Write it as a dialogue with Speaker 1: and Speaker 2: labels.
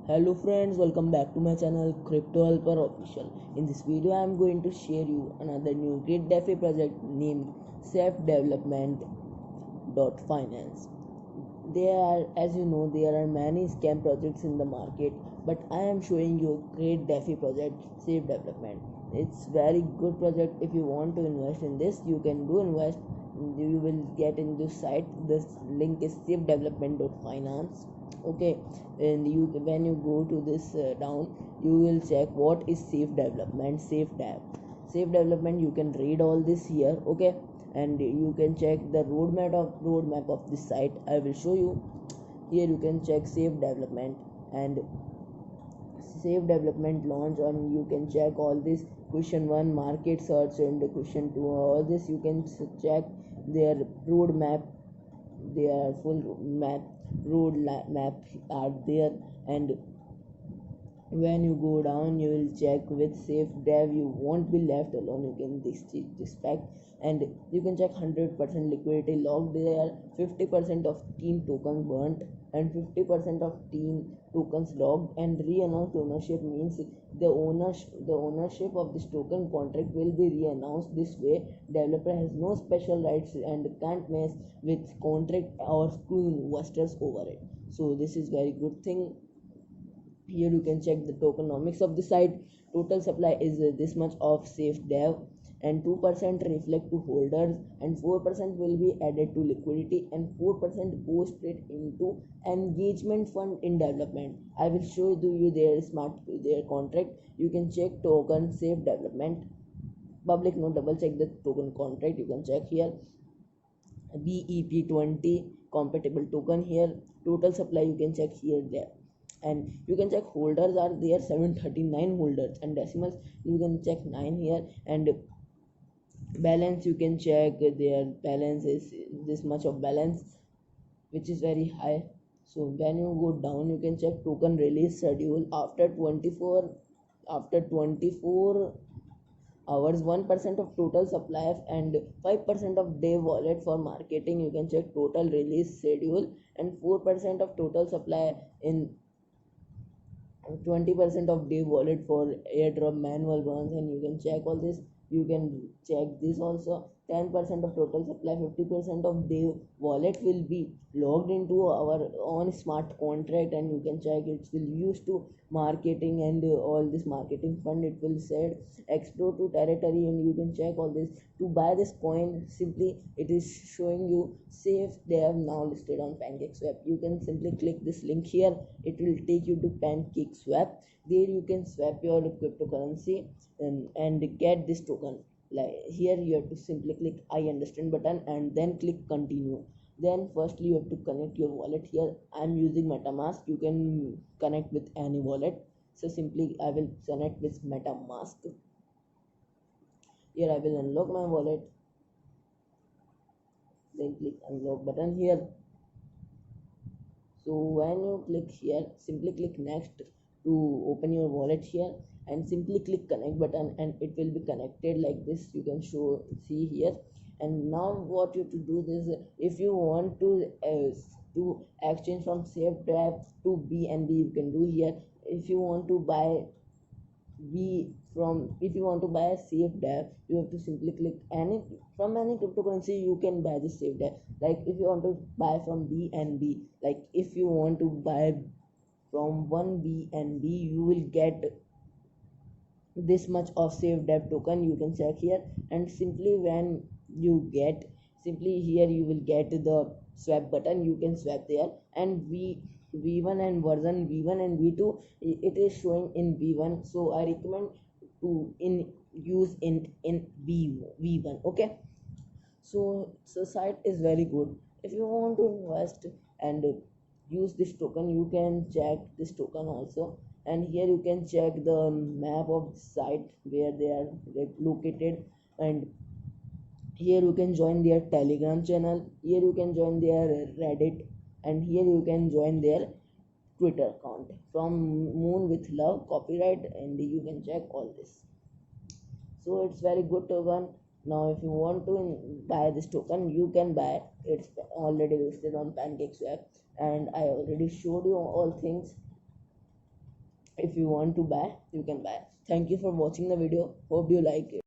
Speaker 1: Hello friends, welcome back to my channel Crypto Helper Official. In this video I am going to share you another new great DeFi project named Self Development Finance. There are, as you know, there are many scam projects in the market, but I am showing you a great DeFi project, Safe Development. It's very good project. If you want to invest in this, you can do invest. You will get in this site. This link is safedevelopment.finance. Okay, and you when you go to this down, you will check what is safe development, safe development. You can read all this here. Okay, and you can check the roadmap of this site. I will show you here. You can check safe development and safe development launch, and you can check all this question 1 market search and question 2 all this. You can check their roadmap. Their full map are there, and when you go down you will check with safe dev. You won't be left alone. You can this fact, and you can check 100% liquidity logged there, 50% of team tokens burnt, and 50% of team tokens logged. And re-announced ownership means the ownership of this token contract will be re-announced. This way developer has no special rights and can't mess with contract or screw investors over it. So this is very good thing. Here you can check the tokenomics of the site. Total supply is this much of safe dev, and 2% reflect to holders, and 4% will be added to liquidity, and 4% goes straight into engagement fund in development. I will show you their contract. You can check token safe development public note. Double check the token contract. You can check here BEP20 compatible token here. Total supply you can check here there, and you can check holders are there 739 holders, and decimals you can check 9 here, and balance you can check their balance is this much of balance, which is very high. So when you go down you can check token release schedule after 24 hours, 1% of total supply and 5% of day wallet for marketing. You can check total release schedule, and 4% of total supply in 20% of day wallet for airdrop manual runs. And you can check all this. You can check this also. 10% of total supply, 50% of day wallet will be logged into our own smart contract, and you can check it will use to marketing and all this marketing fund. It will said explore to territory, and you can check all this. To buy this coin, simply it is showing you safe. They have now listed on PancakeSwap. You can simply click this link here. It will take you to PancakeSwap. There you can swap your cryptocurrency and get this token. Like here you have to simply click I understand button and then click continue. Then firstly you have to connect your wallet. Here I'm using MetaMask. You can connect with any wallet, so simply I will connect with MetaMask. Here I will unlock my wallet, then click unlock button here. So when you click here, simply click next to open your wallet here, and simply click connect button, and it will be connected like this. You can see here. And now what you have to do this, if you want to exchange from SafeDev to BNB, you can do here. If you want to buy if you want to buy a safe dev, you have to simply click any from any cryptocurrency. You can buy the safe dev. Like if you want to buy from BNB, like if you want to buy from one BNB, you will get this much of safe dev token. You can check here, and simply when you get, simply here you will get the swap button. You can swap there, and v1 and version v1 and v2, it is showing in v1, so I recommend to use in v1. Okay, so site is very good. If you want to invest and use this token, you can check this token also. And here you can check the map of the site where they are located, and here you can join their Telegram channel. Here you can join their Reddit, and here you can join their Twitter account from Moon with Love copyright, and you can check all this. So it's very good token. Now if you want to buy this token, you can buy. It's already listed on PancakeSwap, and I already showed you all things. If you want to buy, you can buy. Thank you for watching the video. Hope you like it.